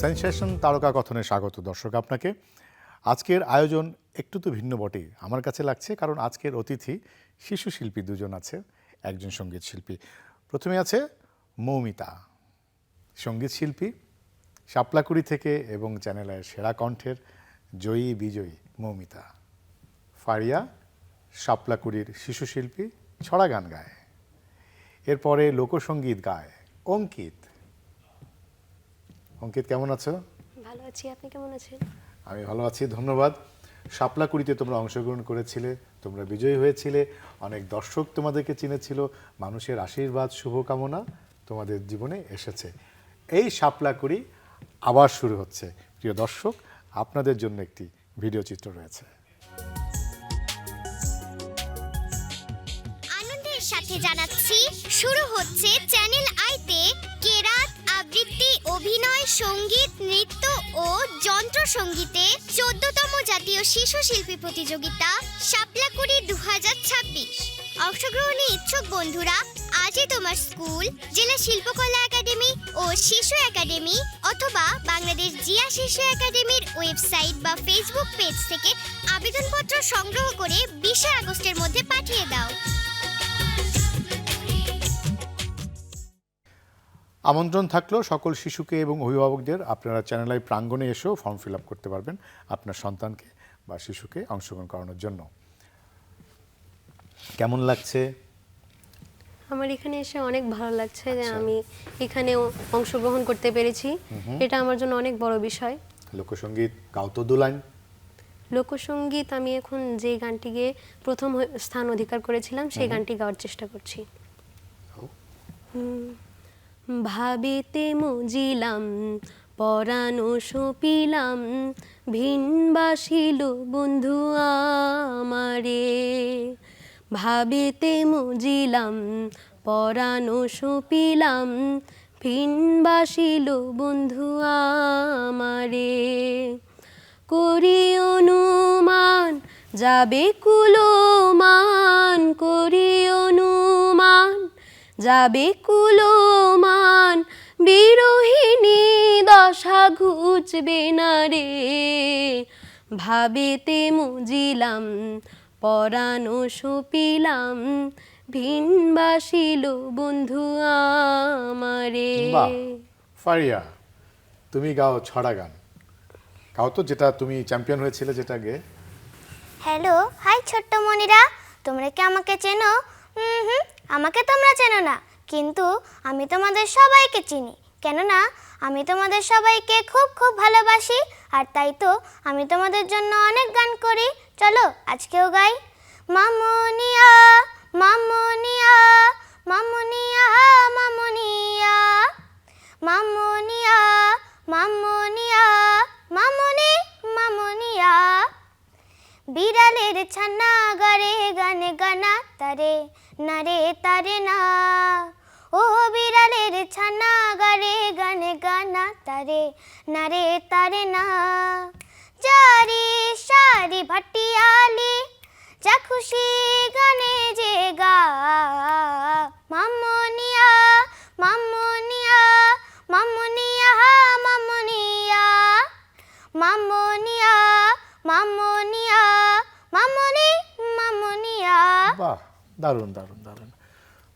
Sensation তারকা কথনে স্বাগত দর্শক আপনাকে। আজকের আয়োজন একটু তো ভিন্ন বটেই আমার কাছে লাগছে, কারণ আজকের অতিথি শিশু শিল্পী দুজন আছে, একজন সঙ্গীত শিল্পী। প্রথমে আছে মৌমিতা, সঙ্গীত শিল্পী শাপলাকুড়ি থেকে এবং চ্যানেলের সেরা কণ্ঠের জয়ী বিজয়ী মৌমিতা। ফারিয়া শাপলাকুড়ির শিশু শিল্পী, ছড়া গান গায়। এরপরে লোকসঙ্গীত গায় অঙ্কিত। অঙ্কিত কেমন আছো? ভালো আছি, আপনি কেমন আছেন? আমি ভালো আছি, ধন্যবাদ। শাপলাকুড়িতে তোমরা অংশগ্রহণ করেছিলে, তোমরা বিজয়ী হয়েছিলে, অনেক দর্শক তোমাদেরকে চিনেছিল, মানুষের আশীর্বাদ শুভকামনা তোমাদের জীবনে এসেছে। এই শাপলাকুড়ি আবার শুরু হচ্ছে। প্রিয় দর্শক, আপনাদের জন্য একটি ভিডিও চিত্র রয়েছে। আনন্দের সাথে জানাচ্ছি শুরু হচ্ছে চ্যানেল আইতে কেরাত, আবৃত্তি, অভিনয়, সঙ্গীত, নৃত্য ও যন্ত্র সঙ্গীতে 14তম জাতীয় শিশু শিল্পী প্রতিযোগিতা শাপলাকুড়ি 2026। অংশগ্রহণে ইচ্ছুক বন্ধুরা আজই তোমার স্কুল, জেলা শিল্পকলা একাডেমি ও শিশু একাডেমি অথবা বাংলাদেশ জিয়া শিশু একাডেমির ওয়েবসাইট বা ফেসবুক পেজ থেকে আবেদনপত্র সংগ্রহ করে 20 আগস্টের মধ্যে পাঠিয়ে দাও। আমন্ত্রণ থাকলো সকল শিশুকে এবং অভিভাবকদের, আপনারা চ্যানেল আই প্রাঙ্গণে এসেও ফর্ম ফিল আপ করতে পারবেন আপনার সন্তানকে বা শিশুকে অংশগ্রহণ করানোর জন্য। কেমন লাগছে? আমার এখানে এসে অনেক ভালো লাগছে যে আমি এখানে অংশগ্রহণ করতে পেরেছি। এটা আমার জন্য অনেক বড় বিষয়। লোকসঙ্গীত গাও তো 2 লাইন। লোকসঙ্গীত আমি এখন যে গানটি গেয়ে প্রথম স্থান অধিকার করেছিলাম সেই গানটি গাওয়ার চেষ্টা করছি। ভাবিতে মজিলাম পরানো সপিলাম, ভিন বাসিল বন্ধু আমারে। ভাবিতে মজিলাম পরানো সপিলাম, ভিন বাসিল বন্ধু আমারে। করি অনুমান যাবে কুলমান, করি অনুমান যাবে কুলমান, বিরোহিণী দশা ঘুচবে না রে। ভাবেতে মজিলাম পরানো সপিলাম, ভিন বাসিল বন্ধু আমারে। ফারিয়া, তুমি গাও ছড়া গান, গাও তো, যেটা তুমি চ্যাম্পিয়ন হয়েছিলে, যেটা গে। হ্যালো, হাই ছোট্ট মনিরা, তোমরা কি আমাকে চেনো? আমাকে তোমরা চেনো না, কিন্তু আমি তোমাদের সবাইকে চিনি, কেননা আমি তোমাদের সবাইকে খুব খুব ভালোবাসি। আর তাই তো আমি তোমাদের জন্য অনেক গান করি। চলো আজকেও গাই। মামুনিয়া মামুনিয়া মামুনিয়া মামুনিয়া মামুনিয়া মামুনিয়া মামুনি মামুনিয়া। বিড়ালের ছানা গারে গানে গানা তারে না রে তারে না। ও বিড়ালের ছানা গারে গানে গানা তারে না রে তারে না। জারি সারি ভাটিয়ালি যা খুশি গানে যে গা। মামুনিয়া মামুনিয়া মামুনিয়া মামুনিয়া মামুনিয়া মামুনিয়া মামুনি মামুনিয়া। বাহ, দারুণ দারুণ দারুণ।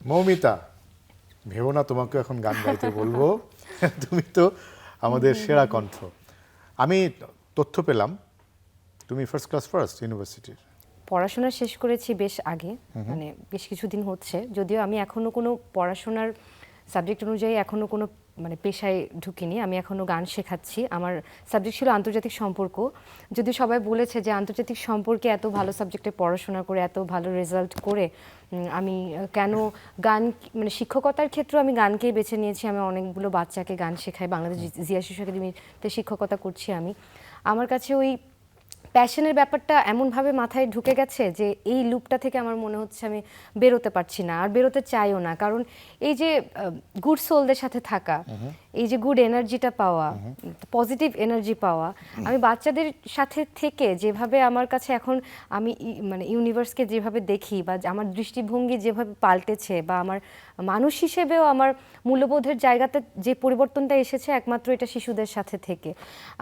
মৌমিতা, ভেবো না তোমাকে এখন গান গাইতে বলবো, তুমি তো আমাদের সেরা কণ্ঠ। আমি তথ্য পেলাম তুমি ফার্স্ট ক্লাস ফার্স্ট ইউনিভার্সিটির। পড়াশোনা শেষ করেছি বেশ আগে, মানে বেশ কিছুদিন হচ্ছে। যদিও আমি এখনো কোনো পড়াশোনার সাবজেক্ট অনুযায়ী এখনো কোনো মানে পেশায় ঢুকিনি, আমি এখনো গান শেখাচ্ছি। আমার সাবজেক্ট ছিল আন্তর্জাতিক সম্পর্ক। যদি সবাই বলেছে যে আন্তর্জাতিক সম্পর্কে এত ভালো সাবজেক্টে পড়াশোনা করে এত ভালো রেজাল্ট করে আমি কেন গান, মানে শিক্ষকতার ক্ষেত্রে আমি গানকেই বেছে নিয়েছি। আমি অনেকগুলো বাচ্চাকে গান শেখাই, বাংলাদেশ জিয়া শিশু একাডেমিতে শিক্ষকতা করছি আমি। আমার কাছে ওই প্যাশনের ব্যাপারটা এমনভাবে মাথায় ঢুকে গেছে যে এই লুপটা থেকে আমার মনে হচ্ছে আমি বেরোতে পারছি না, আর বেরোতে চাইও না। কারণ এই যে গুড সোলদের সাথে থাকা, এই যে গুড এনার্জিটা পাওয়া, পজিটিভ এনার্জি পাওয়া, আমি বাচ্চাদের সাথে থেকে যেভাবে আমার কাছে এখন আমি মানে ইউনিভার্সকে যেভাবে দেখি বা আমার দৃষ্টিভঙ্গি যেভাবে পাল্টেছে বা আমার মানুষ হিসেবেও আমার মূল্যবোধের জায়গাতে যে পরিবর্তনটা এসেছে একমাত্র এটা শিশুদের সাথে থেকে।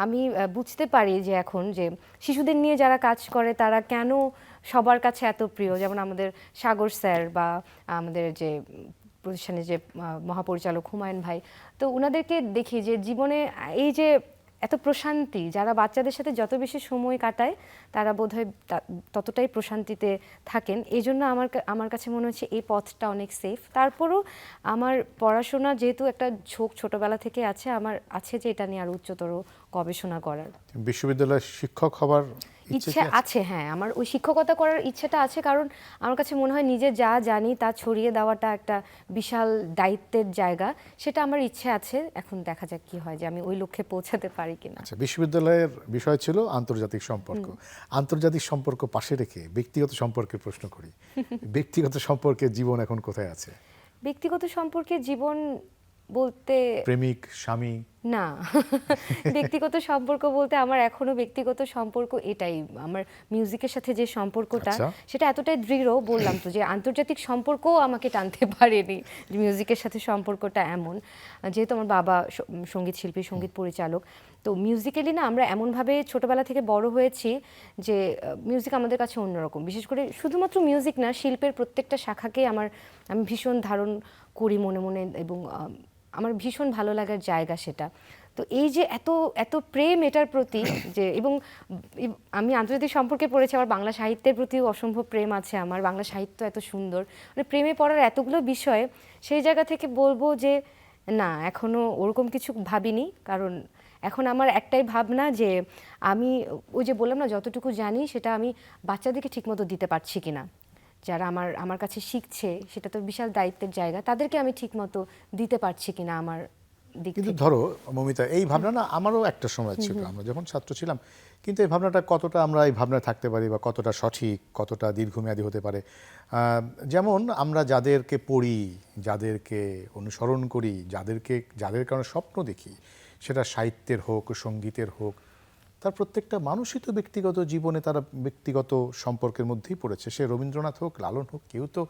আমি বুঝতে পারি যে এখন যে শিশুদের নিয়ে যারা কাজ করে তারা কেন সবার কাছে এত প্রিয়, যেমন আমাদের সাগর স্যার বা আমাদের যে প্রতিষ্ঠানের যে মহাপরিচালক হুমায়ুন ভাই, তো ওনাদেরকে দেখি যে জীবনে এই যে এত প্রশান্তি, যারা বাচ্চাদের সাথে যত বেশি সময় কাটায় তারা বোধহয় ততটাই প্রশান্তিতে থাকেন। এই জন্য আমার কাছে মনে হচ্ছে এই পথটা অনেক সেফ। তারপরও আমার পড়াশোনা যেহেতু একটা ঝোঁক ছোটবেলা থেকে আছে, আমার আছে যে এটা নিয়ে আরো উচ্চতর গবেষণা করার। বিশ্ববিদ্যালয়ের শিক্ষক হবার ইচ্ছা আছে, হ্যাঁ, আমার ওই শিক্ষকতা করার ইচ্ছেটা আছে, কারণ আমার কাছে মনে হয় নিজে যা জানি তা ছড়িয়ে দেওয়াটা একটা বিশাল দায়িত্বের জায়গা, সেটা আমার ইচ্ছে আছে। এখন দেখা যাক কি হয়, যে আমি ওই লক্ষ্যে পৌঁছাতে পারি কিনা। আচ্ছা, বিশ্ববিদ্যালয়ের বিষয় ছিল আন্তর্জাতিক সম্পর্ক। আন্তর্জাতিক সম্পর্ক পাশে রেখে ব্যক্তিগত সম্পর্কের প্রশ্ন করি। ব্যক্তিগত সম্পর্কে জীবন এখন কোথায় আছে? ব্যক্তিগত সম্পর্কে জীবন বলতে প্রেমিক, স্বামী? না, ব্যক্তিগত সম্পর্ক বলতে আমার এখনো ব্যক্তিগত সম্পর্ক এটাই, আমার মিউজিকের সাথে যে সম্পর্কটা আচ্ছা। সেটা এতটাই দৃঢ়, বললাম তো যে আন্তর্জাতিক সম্পর্কও আমাকে টানতে পারেনি, যে মিউজিকের সাথে সম্পর্কটা এমন। যেহেতু আমার বাবা সঙ্গীত শিল্পী, সঙ্গীত পরিচালক, তো মিউজিক্যালি না আমরা এমনভাবে ছোটবেলা থেকে বড় হয়েছি যে মিউজিক আমাদের কাছে অন্যরকম। বিশেষ করে শুধুমাত্র মিউজিক না, শিল্পের প্রত্যেকটা শাখাকে আমি ভীষণ ধারণ করি মনে মনে, এবং আমার ভীষণ ভালো লাগার জায়গা সেটা। তো এই যে এত এত প্রেম এটার প্রতি, যে এবং আমি আন্তর্জাতিক সম্পর্কে পড়েছি, আমার বাংলা সাহিত্যের প্রতিও অসম্ভব প্রেম আছে আমার, বাংলা সাহিত্য এত সুন্দর, মানে প্রেমে পড়ার এতগুলো বিষয়, সেই জায়গা থেকে বলবো যে না, এখনো ওরকম কিছু ভাবিনি। কারণ এখন আমার একটাই ভাবনা যে আমি ওই যে বললাম না, যতটুকু জানি সেটা আমি বাচ্চাদেরকে ঠিকমতো দিতে পারছি কিনা, যারা আমার কাছে শিখছে, সেটা তো বিশাল দায়িত্বের জায়গা, তাদেরকে আমি ঠিকমতো দিতে পারছি কিনা আমার দিক কিন্তু থেকে। ধরো মমিতা, এই ভাবনা না আমারও একটা সময় ছিল, আমরা যখন ছাত্র ছিলাম। কিন্তু এই ভাবনাটা কতটা আমরা এই ভাবনায় থাকতে পারি বা কতটা সঠিক, কতটা দীর্ঘমেয়াদী হতে পারে। যেমন আমরা যাদেরকে পড়ি, যাদেরকে অনুসরণ করি, যাদের কারণে স্বপ্ন দেখি, সেটা সাহিত্যের হোক, সঙ্গীতের হোক, তার প্রত্যেকটা মানুষই তো ব্যক্তিগত জীবনে তারা ব্যক্তিগত সম্পর্কের মধ্যেই পড়েছে। সে রবীন্দ্রনাথ হোক, লালন হোক, কেউ তো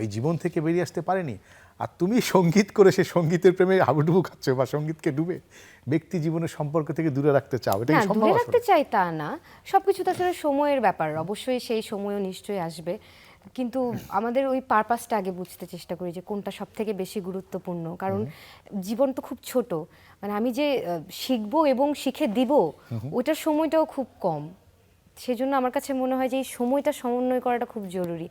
এই জীবন থেকে বেরিয়ে আসতে পারেনি। আর তুমি সঙ্গীত করে সে সঙ্গীতের প্রেমে হাবুডুবু খাচ্ছ বা সঙ্গীতকে ডুবে ব্যক্তি জীবনের সম্পর্ক থেকে দূরে রাখতে চাও, এটা না, কি সম্ভব দূরে আসলে? রাখতে চাই তা না, সবকিছু তাছাড়া সময়ের ব্যাপার, অবশ্যই সেই সময়ও নিশ্চয়ই আসবে, কিন্তু আমাদের ওই পারপাসটা আগে বুঝতে চেষ্টা করি যে কোনটা সব থেকে বেশি গুরুত্বপূর্ণ। কারণ জীবন তো খুব ছোট, মানে আমি যে শিখবো এবং শিখে দিব ওইটার সময়টাও খুব কম। সেজন্য আমার কাছে মনে হয় যে এই সময়টা সমন্বয় করাটা খুব জরুরি।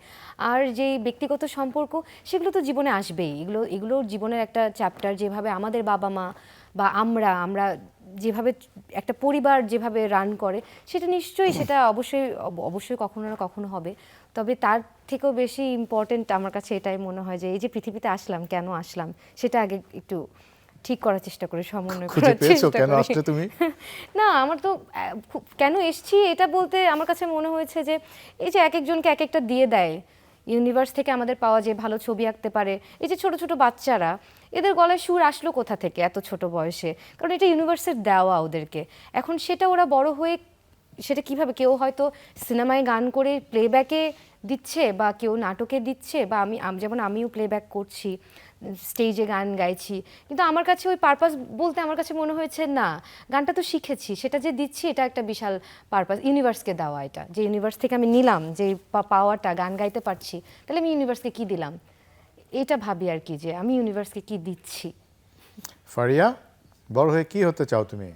আর যে ব্যক্তিগত সম্পর্ক, সেগুলো তো জীবনে আসবেই, এগুলো জীবনের একটা চ্যাপ্টার। যেভাবে আমাদের বাবা মা বা আমরা যেভাবে একটা পরিবার যেভাবে রান করে, সেটা নিশ্চয়ই, সেটা অবশ্যই কখনো না কখনো হবে। তবে তার থেকেও বেশি ইম্পর্টেন্ট আমার কাছে এটাই মনে হয় যে এই যে পৃথিবীতে আসলাম, কেন আসলাম, সেটা আগে একটু ঠিক করার চেষ্টা করি, সমন্বয় খুঁজে করার পেয়েছো চেষ্টা কেন করি। আসলে তুমি? না, আমার তো কেন এসছি এটা বলতে আমার কাছে মনে হয়েছে যে এই যে এক একজনকে এক একটা দিয়ে দেয় ইউনিভার্স থেকে, আমাদের পাওয়া যে ভালো ছবি আঁকতে পারে, এই যে ছোট ছোট বাচ্চারা, এদের গলায় সুর আসলো কোথা থেকে এত ছোট বয়সে? কারণ এটা ইউনিভার্সের দেওয়া ওদেরকে। এখন সেটা ওরা বড় হয়ে সেটা কিভাবে, কেউ হয়তো সিনেমায় গান করে প্লেব্যাকে দিচ্ছে বা কেউ নাটকে দিচ্ছে, বা যেমন আমিও প্লেব্যাক করছি, স্টেজে গান গাইছি, কিন্তু আমার কাছে ওই পারপাস বলতে আমার কাছে মনে হয়েছে না, গানটা তো শিখেছি, সেটা যে দিচ্ছি এটা একটা বিশাল পারপাস, ইউনিভার্সকে দেওয়া। এটা যে ইউনিভার্স থেকে আমি নিলাম যে পাওয়াটা, গান গাইতে পারছি, তাহলে আমি ইউনিভার্সকে কি দিলাম, এটা ভাবি আর কি, যে আমি ইউনিভার্সকে কি দিচ্ছি। ফারিয়া, বড় হয়ে কি হতে চাও তুমি?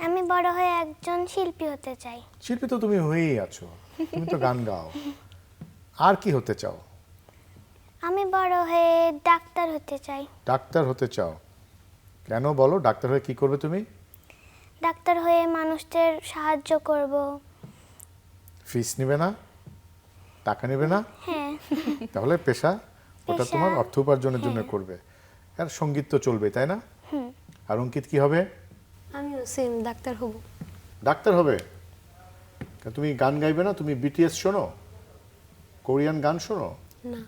আমি বড় হয়ে একজন শিল্পী হতে চাই। শিল্পী তো তুমি হয়েই আছো, তুমি তো গান গাও। আর কি হতে চাও? আমি বড় হয়ে ডাক্তার হতে চাই। ডাক্তার হতে চাও? কেন বলো, ডাক্তার হয়ে কি করবে তুমি? ডাক্তার হয়ে মানুষদের সাহায্য করব। ফিস নেবে না? টাকা নেবে না? হ্যাঁ। তাহলে পেশা, ওটা পেশা, তোমার অর্থ উপার্জনের জন্য করবে। আর সঙ্গীত তো চলবে, তাই না? আর অঙ্কিত কি হবে? আমিও সেম ডাক্তার হব। ডাক্তার হবে? তা তুমি গান গাইবে না? তুমি বিটিএস শোনো? কোরিয়ান গান শোনো? না।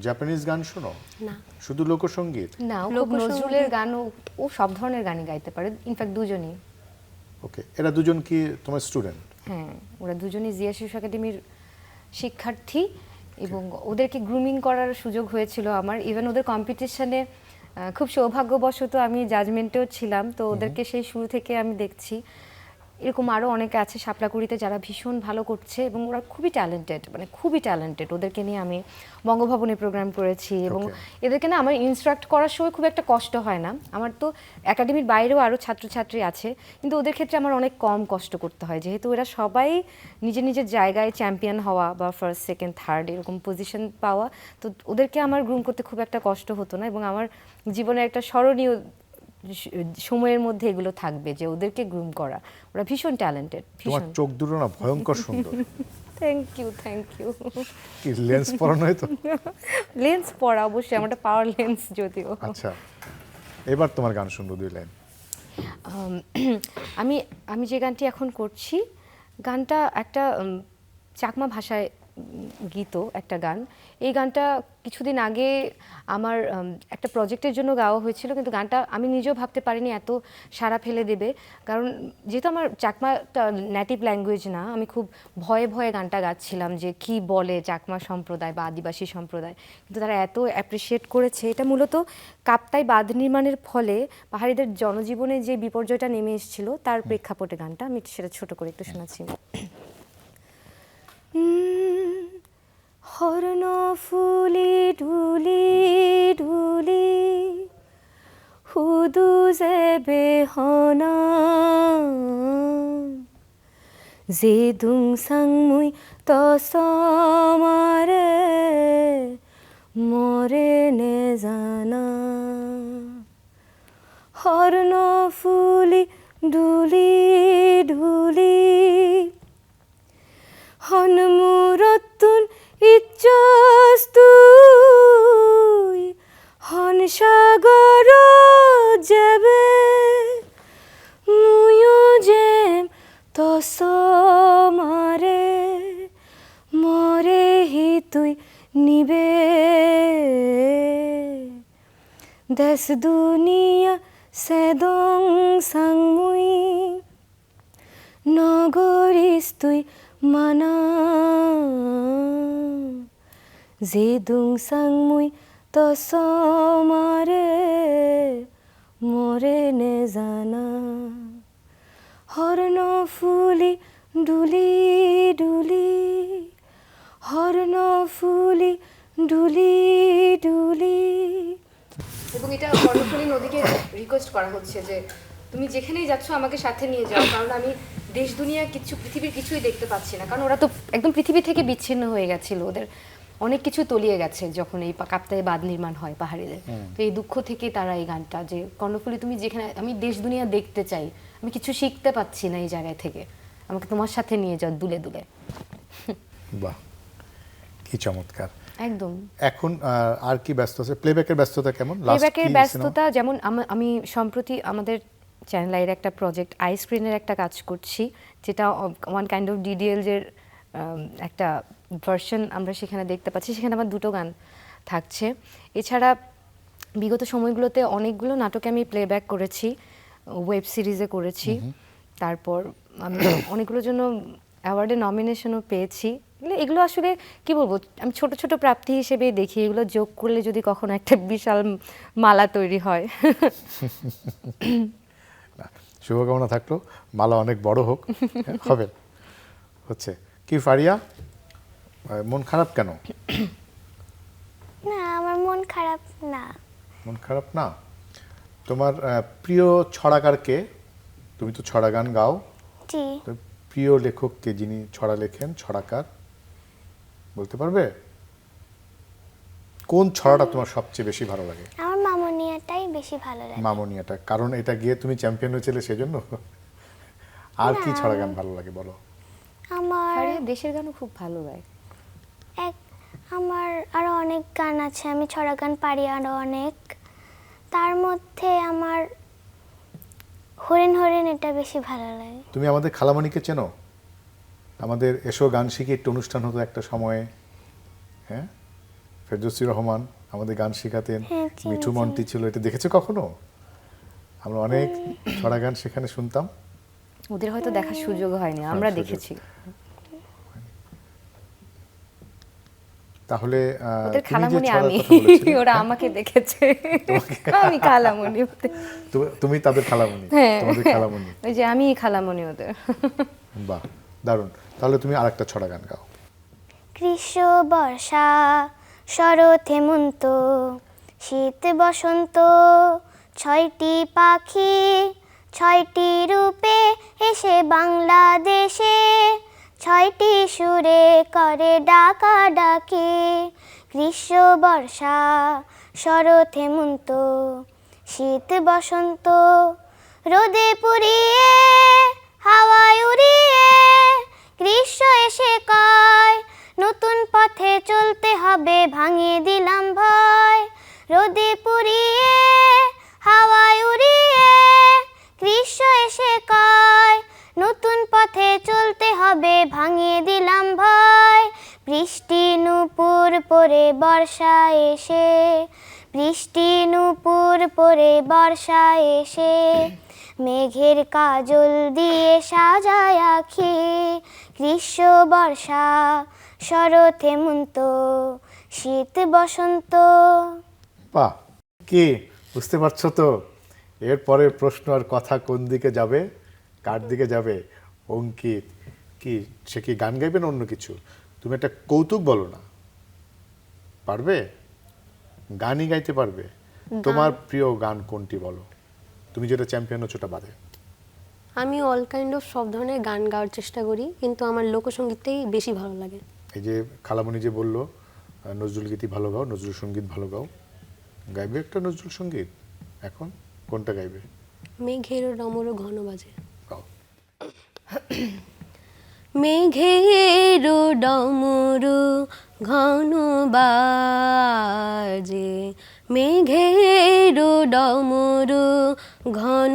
জাপানিজ গান শোনো? না। শুধু লোকসঙ্গীত? না, ও খুব লোকসঙ্গীত- নজরুলের গান, ও সব ধরনের গানই গাইতে পারে, ইনফ্যাক্ট দুজনই। ওকে, এরা দুজন কি তোমার স্টুডেন্ট? হ্যাঁ, ওরা দুজনই জিয়া শিশু একাডেমির শিক্ষার্থী এবং ওদেরকে গ্রুমিং করার সুযোগ হয়েছিল আমার। ইভেন ওদের কম্পিটিশনে খুব সৌভাগ্যবশত আমি জাজমেন্টেও ছিলাম, তো ওদেরকে সেই শুরু থেকে আমি দেখছি। এরকম আরও অনেকে আছে শাপলাকুড়িতে যারা ভীষণ ভালো করছে এবং ওরা খুবই ট্যালেন্টেড, মানে খুবই ট্যালেন্টেড। ওদেরকে নিয়ে আমি বঙ্গভবনে প্রোগ্রাম করেছি এবং এদেরকে না আমার ইনস্ট্রাক্ট করার সময় খুব একটা কষ্ট হয় না। আমার তো একাডেমির বাইরেও আরও ছাত্রছাত্রী আছে, কিন্তু ওদের ক্ষেত্রে আমার অনেক কম কষ্ট করতে হয়, যেহেতু এরা সবাই নিজের নিজের জায়গায় চ্যাম্পিয়ন হওয়া বা ফার্স্ট সেকেন্ড থার্ড এরকম পজিশন পাওয়া, তো ওদেরকে আমার গ্রুম করতে খুব একটা কষ্ট হতো না। এবং আমার জীবনে একটা স্মরণীয় সময়ের মধ্যে এগুলো থাকবে যে ওদেরকে গ্রুম করা। ওরা ভীষণ ট্যালেন্টেড, তোমার ভীষণ। চোখ দুটো না ভয়ঙ্কর সুন্দর। Thank you, thank you. কি লেন্স পরানো হয় তো? লেন্স পরা অবশ্যই, আমারটা পাওয়ার লেন্স যদিও। আচ্ছা, এবার তোমার গান শুনবো 2 লাইন। আমি আমি যে গানটি এখন করছি, গানটা একটা চাকমা ভাষায় গীত, একটা গান। এই গানটা কিছুদিন আগে আমার একটা প্রজেক্টের জন্য গাওয়া হয়েছিল, কিন্তু গানটা আমি নিজেও ভাবতে পারিনি এত সাড়া ফেলে দেবে। কারণ যেহেতু আমার চাকমাটা নেটিভ ল্যাঙ্গুয়েজ না, আমি খুব ভয়ে ভয়ে গানটা গাচ্ছিলাম যে কি বলে চাকমা সম্প্রদায় বা আদিবাসী সম্প্রদায়, কিন্তু তারা এত অ্যাপ্রিসিয়েট করেছে। এটা মূলত কাপ্তাই বাঁধ নির্মাণের ফলে পাহাড়িদের জনজীবনে যে বিপর্যয়টা নেমে এসেছিল তার প্রেক্ষাপটে গানটা। আমি সেটা ছোট করে একটু শোনাচ্ছি। হর্ণ ফুলি ঢুলি ঢুলি হুদু যে বেহনা যে দুং সাংমুই তসমারে মরে নে জানা। হর্ণ ফুলি ঢুলি ঢুলি হনমুরতুন ইচ্ছস্তুই হন সাগর যাবে মুয়ো যেম তস মারে মরে হি তুই নিবে দেশ দুনিয়া সেদং সাংমুই নগরিস তুই মানা জেদুং সাংমুই তসমারে মরে নে জানা। হর্ণ ফুলি ডুলি ডুলি হর্ণ ফুলি ডুলি ডুলি। এবং এটা কর্ণফুলী নদীকে রিকোয়েস্ট করা হচ্ছে যে তুমি যেখানেই যাচ্ছ আমাকে সাথে নিয়ে যাও, কারণ আমি দেশ দুনিয়া কিছু পৃথিবীর কিছুই দেখতে পাচ্ছি না। কারণ ওরা তো একদম পৃথিবী থেকে বিচ্ছিন্ন হয়ে গেছিল, ওদের অনেক কিছু তলিয়ে গেছে যখন এই কাপ্তাই বাঁধ নির্মাণ হয় পাহাড়িদের। তো এই দুঃখ থেকে তারা এই গানটা যে কর্ণফুলী তুমি যেখানে, আমি দেশ দুনিয়া দেখতে চাই, আমি কিছু শিখতে পাচ্ছি না এই জায়গায় থেকে, আমাকে তোমার সাথে নিয়ে যাও দুলে দুলে। বাহ, কি চমৎকার। একদম। এখন আর কি ব্যস্ত আছে? প্লেব্যাকের ব্যস্ততা কেমন? প্লেব্যাকের ব্যস্ততা যেমন আমি সম্প্রতি আমাদের চ্যানেল আইয়ের একটা প্রজেক্ট আই স্ক্রিনের একটা কাজ করছি, যেটা ওয়ান কাইন্ড অফ ডিডিএল এর একটা ভার্সন আমরা সেখানে দেখতে পাচ্ছি। সেখানে আমার 2টো গান থাকছে। এছাড়া বিগত সময়গুলোতে অনেকগুলো নাটকে আমি প্লেব্যাক করেছি, ওয়েব সিরিজে করেছি, তারপর আমি অনেকগুলোর জন্য অ্যাওয়ার্ডে নমিনেশনও পেয়েছি। এগুলো আসলে কি বলবো, আমি ছোট ছোট প্রাপ্তি হিসেবে দেখি, এগুলো যোগ করলে যদি কখনো একটা বিশাল মালা তৈরি হয়। শুভকামনা থাকলো, মালা অনেক বড় হোক। হবে, হচ্ছে কি ফারিয়া, মন খারাপ কেন? না, আমার মন খারাপ না। মন খারাপ না? তোমার প্রিয় ছড়াকার কে? তুমি তো ছড়া গান গাও, জি। তো প্রিয় লেখক কে, যিনি ছড়া লেখেন, ছড়াকার বলতে পারবে? কোন ছড়াটা তোমার সবচেয়ে বেশি ভালো লাগে? আমার মামুনিয়াটাই বেশি ভালো লাগে। মামুনিয়াটা, কারণ এটা গিয়ে তুমি চ্যাম্পিয়ন হয়েছিলে সেজন্য? আর কি ছড়া গান ভালো লাগে বলো? আমার দেশের গানও খুব ভালো গায়। আমার আরো অনেক গান আছে, আমি ছড়া গান পারি আরো অনেক। তার মধ্যে আমার হরিণ হরিণ এটা বেশি ভালো লাগে। তুমি আমাদের খালামণিকে চেনো? আমাদের এসো গান শিখে একটু অনুষ্ঠান হতো একটা সময়ে, হ্যাঁ, ফেরদৌসী রহমান আমাদের গান শেখাতেন, হ্যাঁ, চিনি, মিঠু মন্টি ছিল, এটা দেখেছো কখনো? আমরা অনেক ছড়া গান সেখানে শুনতাম। ওদের হয়তো দেখার সুযোগ হয়নি, আমরা সুযোগ। দেখেছি। তাহলে ওদের তুমি যে খালামণি ছড়ার আমি, কথা বলেছিলে, ওরা আমাকে দেখেছে, আমি খালামণি ওদের। তুমি তাদের খালামণি, হ্যাঁ, তোমাদের খালামণি। ওই যে আমি খালামণি ওদের। বাহ, দারুণ। তাহলে তুমি আরেকটা ছড়া গান গাও। গ্রীষ্ম বর্ষা শরৎ হেমন্ত শীত বসন্ত, ছয়টি পাখি ছয়টি রূপে এসে বাংলাদেশে, ছয়টি সুরে করে ডাকাডাকি। গ্রীষ্ম বর্ষা শরৎ হেমন্ত শীত বসন্ত, রোদে পুড়িয়ে হাওয়ায় উড়িয়ে গ্রীষ্ম এসে কয় নতুন পথে চলতে হবে, ভাঙিয়ে দিলাম ভয়। রোদে পুড়িয়ে হাওয়ায় উড়িয়ে গ্রীষ্ম এসে কয় নতুন পথে চলতে হবে, ভাঙিয়ে দিলাম ভয়। বৃষ্টি নূপুর পরে বর্ষা এসে, বৃষ্টি নূপুর পরে বর্ষা এসে মেঘের কাজল দিয়ে সাজায় আঁখি। গ্রীষ্ম বর্ষা শরৎ হেমন্ত শীত বসন্ত। বাহ, কি বুঝতে পারছো তো? এরপরে প্রশ্ন আর কথা কোন দিকে যাবে, কার দিকে যাবে? অঙ্কিত কি, সে কি গান গাইবে না অন্য কিছু? তুমি একটা কৌতুক বলো না, পারবে? গানই গাইতে পারবে? তোমার প্রিয় গান কোনটি বলো, তুমি যেটা চ্যাম্পিয়ন হচ্ছ ওটা বাদে। আমি অল কাইন্ড অফ সব ধরনের গান গাওয়ার চেষ্টা করি, কিন্তু আমার লোকসঙ্গীতটাই বেশি ভালো লাগে। এই যে খালামণি যে বললো নজরুল গীতি ভালো গাও, নজরুল সঙ্গীত ভালো গাও, গাইবে একটা নজরুল সঙ্গীত? এখন কোনটা গাইবে? মেঘের ডমরু ঘন বাজে। গাও। মেঘের ডমরু ঘন বাজে, মেঘের ডমরু ঘন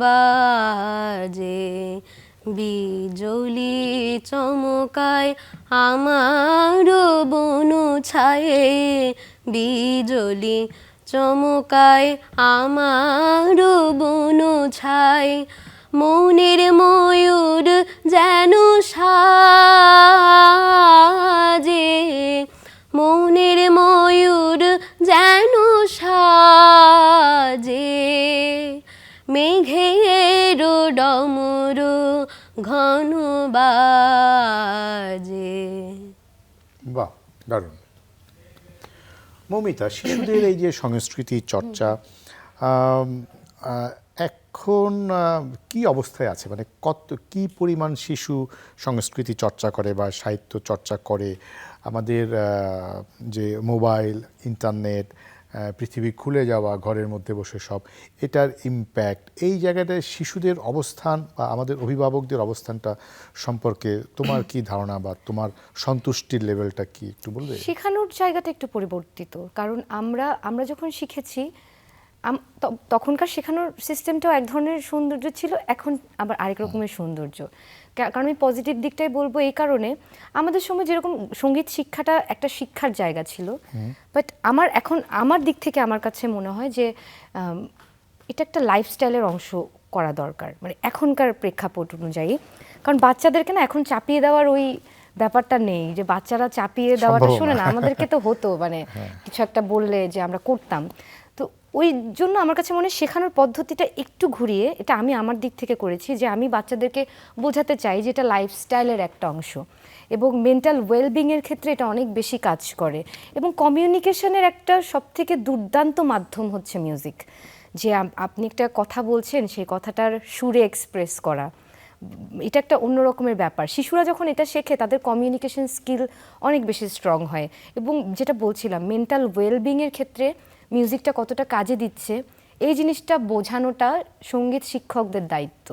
বাজে, বিজলি চমকায় আমার বনু ছায়ে, বিজলি চমকায় আমার বনু ছায়, মনের ময়ূর যেন সাজে, মনের ময়ূর যেন সাজে, মেঘের ডমরু ঘন বাজে। বাহ, দারুণ। মৌমিতা, শিশুদের এই যে সংস্কৃতি চর্চা এখন কি অবস্থায় আছে, মানে কত কি পরিমাণ শিশু সংস্কৃতি চর্চা করে বা সাহিত্য চর্চা করে? আমাদের যে মোবাইল, ইন্টারনেট, পৃথিবী খুলে যাওয়া, ঘরের মধ্যে বসে সব, এটার ইম্প্যাক্ট, এই জায়গাটায় শিশুদের অবস্থান বা আমাদের অভিভাবকদের অবস্থানটা সম্পর্কে তোমার কি ধারণা বা তোমার সন্তুষ্টির লেভেলটা কি একটু বলবে? শেখানোর জায়গাটা একটু পরিবর্তিত, কারণ আমরা যখন শিখেছি তখনকার শেখানোর সিস্টেমটাও এক ধরনের সৌন্দর্য ছিল, এখন আবার আরেক রকমের সৌন্দর্য। কারণ আমি পজিটিভ দিকটাই বলবো, এই কারণে আমাদের সময় যেরকম সঙ্গীত শিক্ষাটা একটা শিক্ষার জায়গা ছিল, বাট আমার দিক থেকে আমার কাছে মনে হয় যে এটা একটা লাইফস্টাইলের অংশ করা দরকার, মানে এখনকার প্রেক্ষাপট অনুযায়ী। কারণ বাচ্চাদেরকে না এখন চাপিয়ে দেওয়ার ওই ব্যাপারটা নেই, যে বাচ্চারা চাপিয়ে দেওয়াটা শোনে না, আমাদেরকে তো হতো, মানে কিছু একটা বললে যে আমরা করতাম। তো ওই জন্য আমার কাছে মনে হয় শেখানোর পদ্ধতিটা একটু ঘুরিয়ে, এটা আমি আমার দিক থেকে করেছি, যে আমি বাচ্চাদেরকে বোঝাতে চাই যে এটা লাইফস্টাইলের একটা অংশ এবং মেন্টাল ওয়েলবিংয়ের ক্ষেত্রে এটা অনেক বেশি কাজ করে, এবং কমিউনিকেশনের একটা সবথেকে দুর্দান্ত মাধ্যম হচ্ছে মিউজিক। যে আপনি একটা কথা বলছেন, সেই কথাটার সুরে এক্সপ্রেস করা, এটা একটা অন্য রকমের ব্যাপার। শিশুরা যখন এটা শেখে তাদের কমিউনিকেশন স্কিল অনেক বেশি স্ট্রং হয়, এবং যেটা বলছিলাম মেন্টাল ওয়েলবিংয়ের ক্ষেত্রে মিউজিকটা কতটা কাজে দিচ্ছে এই জিনিসটা বোঝানোটা সঙ্গীত শিক্ষকদের দায়িত্ব।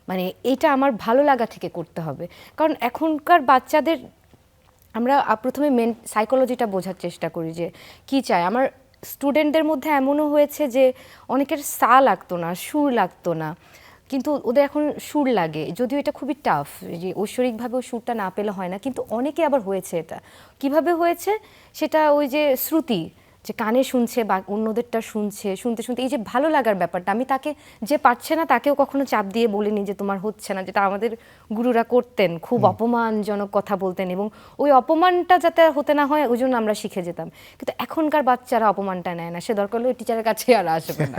মানে এটা আমার ভালো লাগা থেকে করতে হবে, কারণ এখনকার বাচ্চাদের আমরা প্রথমে সাইকোলজিটা বোঝার চেষ্টা করি যে কী চায়। আমার স্টুডেন্টদের মধ্যে এমনও হয়েছে যে অনেকের সা লাগতো না, সুর লাগতো না, কিন্তু ওদের এখন সুর লাগে, যদিও এটা খুবই টাফ, যে ঐশ্বরিকভাবেও সুরটা না পেলে হয় না, কিন্তু অনেকে আবার হয়েছে। এটা কিভাবে হয়েছে সেটা ওই যে শ্রুতি, যে কানে শুনছে বা অন্যদেরটা শুনছে, শুনতে শুনতে এই যে ভালো লাগার ব্যাপারটা, আমি তাকে যে পারছে না তাকেও কখনো চাপ দিয়ে বলিনি যে তোমার হচ্ছে না, যেটা আমাদের গুরুরা করতেন, খুব অপমানজনক কথা বলতেন, এবং ওই অপমানটা যাতে হতে না হয় ওই জন্য আমরা শিখে যেতাম। কিন্তু এখনকার বাচ্চারা অপমানটা নেয় না, সে দরকার হলে ওই টিচারের কাছে আর আসবে না।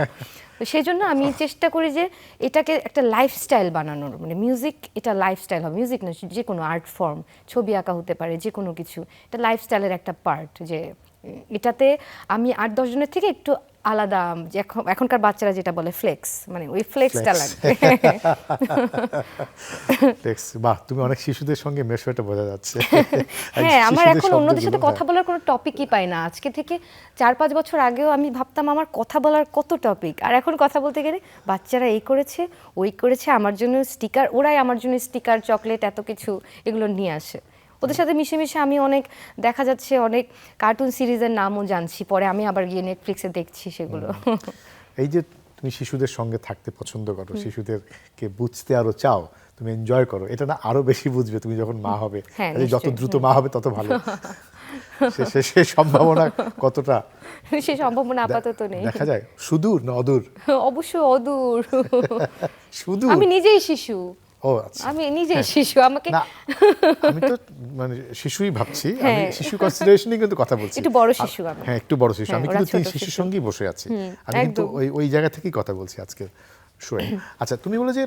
তো সেই জন্য আমি চেষ্টা করি যে এটাকে একটা লাইফস্টাইল বানানোর, মানে মিউজিক এটা লাইফস্টাইল হবে, মিউজিক না যে কোনো আর্ট ফর্ম, ছবি আঁকা হতে পারে, যে কোনো কিছু, এটা লাইফস্টাইলের একটা পার্ট। যে এটাতে আমি 8-10 জনের থেকে একটু আলাদা, যে এখনকার বাচ্চারা যেটা বলে ফ্লেক্স, মানে ওই ফ্লেক্সটা লাগবে। ফ্লেক্স, বাহ, তুমি অনেক শিশুদের সঙ্গে মেশো, এটা বোঝা যাচ্ছে। হ্যাঁ, আমার শিশুদের এখন অন্যদের সাথে শব্দগুলো, কথা বলার কোনো টপিকই পাই না। আজকে থেকে 4-5 বছর আগেও আমি ভাবতাম আমার কথা বলার কত টপিক, আর এখন কথা বলতে গেলে বাচ্চারা এই করেছে ওই করেছে, আমার জন্য স্টিকার, ওরাই আমার জন্য স্টিকার, চকলেট, এত কিছু এগুলো নিয়ে আসে। ওদের সাথে মিশে মিশে আমি অনেক, দেখা যাচ্ছে অনেক কার্টুন সিরিজের নামও জানছি, পরে আমি আবার গিয়ে নেটফ্লিক্সে দেখছি সেগুলো। এই যে তুমি শিশুদের সঙ্গে থাকতে পছন্দ করো, শিশুদেরকে বুঝতে আরো চাও, তুমি এনজয় করো, এটা না আরো বেশি বুঝবে তুমি যখন মা হবে। হ্যাঁ, কাজেই যত নিশ্চয়ই। দ্রুত মা হবে তত ভালো। সে সম্ভাবনা কতটা সে সম্ভাবনা আপাতত নেই। দেখা যায়? সুদূর না অদূর? অবশ্যই অদূর। সুদূর। আমি নিজেই শিশু, ও আচ্ছা। আমি নিজেই শিশু, আমাকে না, আমি তো মানে শিশুই ভাবছি, আমি শিশু কনসিডারেশনই কিন্তু কথা বলছি। একটু বড় শিশু আমি। হ্যাঁ, একটু বড় শিশু। হ্যাঁ, আমি ওরা কিন্তু ছোট শিশুর শিশু। সঙ্গেই বসে আছি। আমি কিন্তু ওই জায়গা থেকেই কথা বলছি আজকে শুয়ে। আচ্ছা, তুমি বলে যে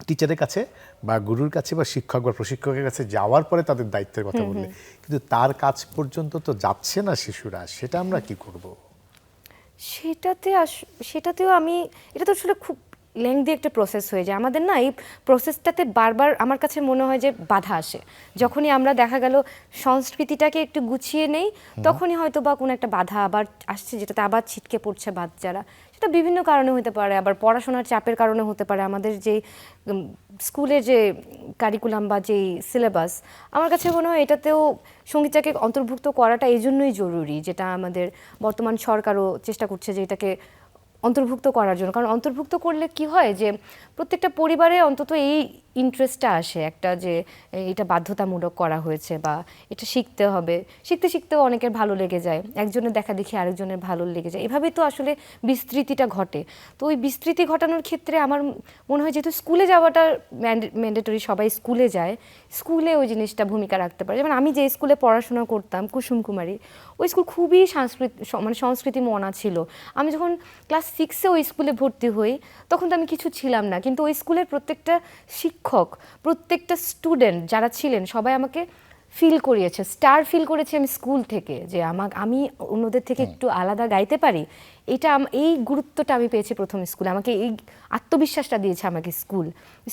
টিচারের কাছে বা গুরুর কাছে বা শিক্ষক বা প্রশিক্ষকের কাছে যাওয়ার পরে তাদের দায়িত্বের কথা বললে, কিন্তু তার কাছ পর্যন্ত তো যাচ্ছে না শিশুরা, সেটা আমরা কি করব? সেটাতেও আমি, এটা তো আসলে খুব লেংদি একটা প্রসেস হয়ে যায় আমাদের না। এই প্রসেসটাতে বারবার আমার কাছে মনে হয় যে বাধা আসে, যখনই আমরা দেখা গেল সংস্কৃতিটাকে একটু গুছিয়ে নেই, তখনই হয়তো বা কোনো একটা বাধা আবার আসছে, যেটাতে আবার ছিটকে পড়ছে বাচ্চারা। সেটা বিভিন্ন কারণে হতে পারে, আবার পড়াশোনার চাপের কারণে হতে পারে, আমাদের যে স্কুলের যে কারিকুলাম বা যেই সিলেবাস, আমার কাছে মনে হয় এটাতেও সঙ্গীতটাকে অন্তর্ভুক্ত করাটা এই জন্যই জরুরি, যেটা আমাদের বর্তমান সরকারও চেষ্টা করছে যে এটাকে অন্তর্ভুক্ত করার জন্য। কারণ অন্তর্ভুক্ত করলে কি হয় যে প্রত্যেকটা পরিবারে অন্তত এই ইন্টারেস্টটা আসে একটা, যে এটা বাধ্যতামূলক করা হয়েছে বা এটা শিখতে হবে, শিখতে শিখতেও অনেকের ভালো লেগে যায়, একজনের দেখা দেখি আরেকজনের ভালো লেগে যায়, এভাবেই তো আসলে বিস্তৃতিটা ঘটে। তো ওই বিস্তৃতি ঘটানোর ক্ষেত্রে আমার মনে হয় যেহেতু স্কুলে যাওয়াটা ম্যান্ডেটরি, সবাই স্কুলে যায়, স্কুলে ওই জিনিসটা ভূমিকা রাখতে পারে। যেমন আমি যে স্কুলে পড়াশোনা করতাম, কুসুম কুমারী, ওই স্কুল খুবই সংস্কৃতি মনা ছিল। আমি যখন ক্লাস 6-এ ওই স্কুলে ভর্তি হই, তখন তো আমি কিছু ছিলাম না, কিন্তু ওই স্কুলের প্রত্যেকটা শিক্ষক, প্রত্যেকটা স্টুডেন্ট যারা ছিলেন, সবাই আমাকে ফিল করিয়েছে, স্টার ফিল করেছে আমি স্কুল থেকে, যে আমি অন্যদের থেকে একটু আলাদা গাইতে পারি। এই গুরুত্বটা আমি পেয়েছি প্রথম স্কুলে, আমাকে এই আত্মবিশ্বাসটা দিয়েছে আমাকে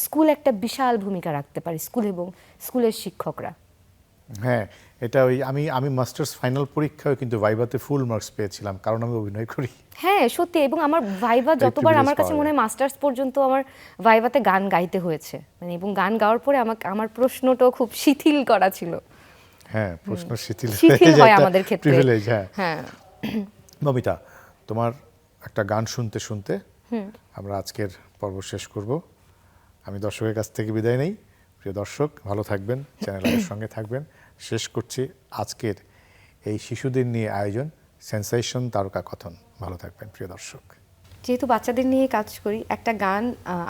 স্কুল একটা বিশাল ভূমিকা রাখতে পারে, স্কুল এবং স্কুলের শিক্ষকরা। হ্যাঁ, এটা ওই আমি মাস্টার্স ফাইনাল পরীক্ষায় কিন্তু ভাইভাতে ফুল মার্কস পেয়েছিলাম, কারণ আমি অভিনয় করি। হ্যাঁ সত্যি, এবং আমার ভাইভা যতবার, আমার কাছে মনে হয় মাস্টার্স পর্যন্ত আমার ভাইভাতে গান গাইতে হয়েছে, মানে, এবং গান গাওয়ার পরে আমার প্রশ্নটাও খুব শিথিল করা ছিল। হ্যাঁ, প্রশ্ন শিথিল হয় আমাদের ক্ষেত্রে। প্রিভিলেজ। হ্যাঁ। মমিতা, তোমার একটা গান শুনতে শুনতে আমরা আজকের পর্ব শেষ করব। আমি দর্শকের কাছ থেকে বিদায় নেই। প্রিয় দর্শক, ভালো থাকবেন, চ্যানেলের সঙ্গে থাকবেন। শেষ করছি আজকের এই শিশুদের নিয়ে আয়োজন সেন্সেশন তারকা কথন। ভালো থাকবেন প্রিয় দর্শক। যেহেতু বাচ্চাদের নিয়ে কাজ করি, একটা গান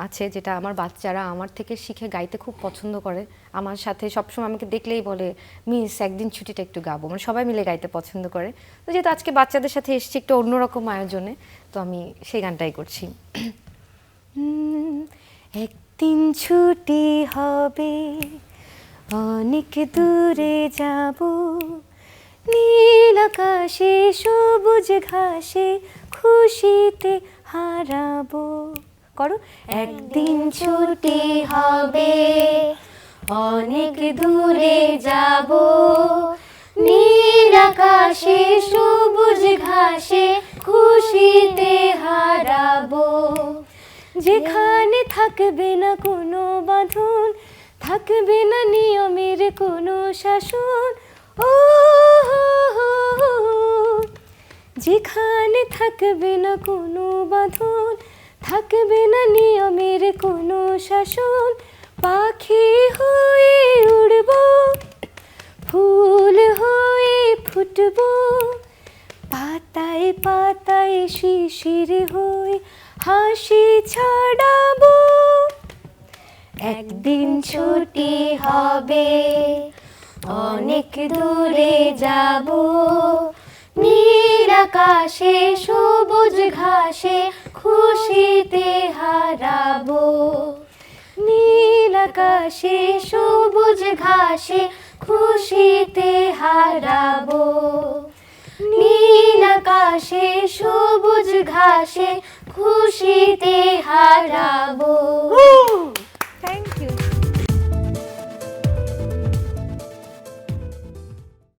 আছে যেটা আমার বাচ্চারা আমার থেকে শিখে গাইতে খুব পছন্দ করে, আমার সাথে সবসময় আমাকে দেখলেই বলে মিস একদিন ছুটিটা একটু গাবো, মানে সবাই মিলে গাইতে পছন্দ করে। তো যেহেতু আজকে বাচ্চাদের সাথে এসেছি একটু অন্যরকম আয়োজনে, তো আমি সেই গানটাই করছি। একদিন ছুটি হবে, অনেক দূরে যাব, নীল আকাশে সবুজ ঘাসে খুশিতে হারাবো। করো। একদিন ছুটি হবে, অনেক দূরে যাব, নীল আকাশে সবুজ ঘাসে খুশিতে হারাবো। যেখানে থাকবে না কোনো বাঁধন, থাকবে না নিয়মের কোনো শাসন, ও যেখানে থাকবে না কোনো বাঁধন, থাকবে না নিয়মের কোনো শাসন, পাখি হয়ে উড়ব, ফুল হয়ে ফুটব, পাতায় পাতায় শিশির হয়ে হাসি ছড়াবো। একদিন ছুটি হবে, অনেক দূরে যাব, নীল আকাশে সবুজ ঘাসে খুশিতে হারাবো। নীল আকাশে সবুজ ঘাসে খুশিতে হারাবো। নীল আকাশে সবুজ ঘাসে খুশিতে হারাবো।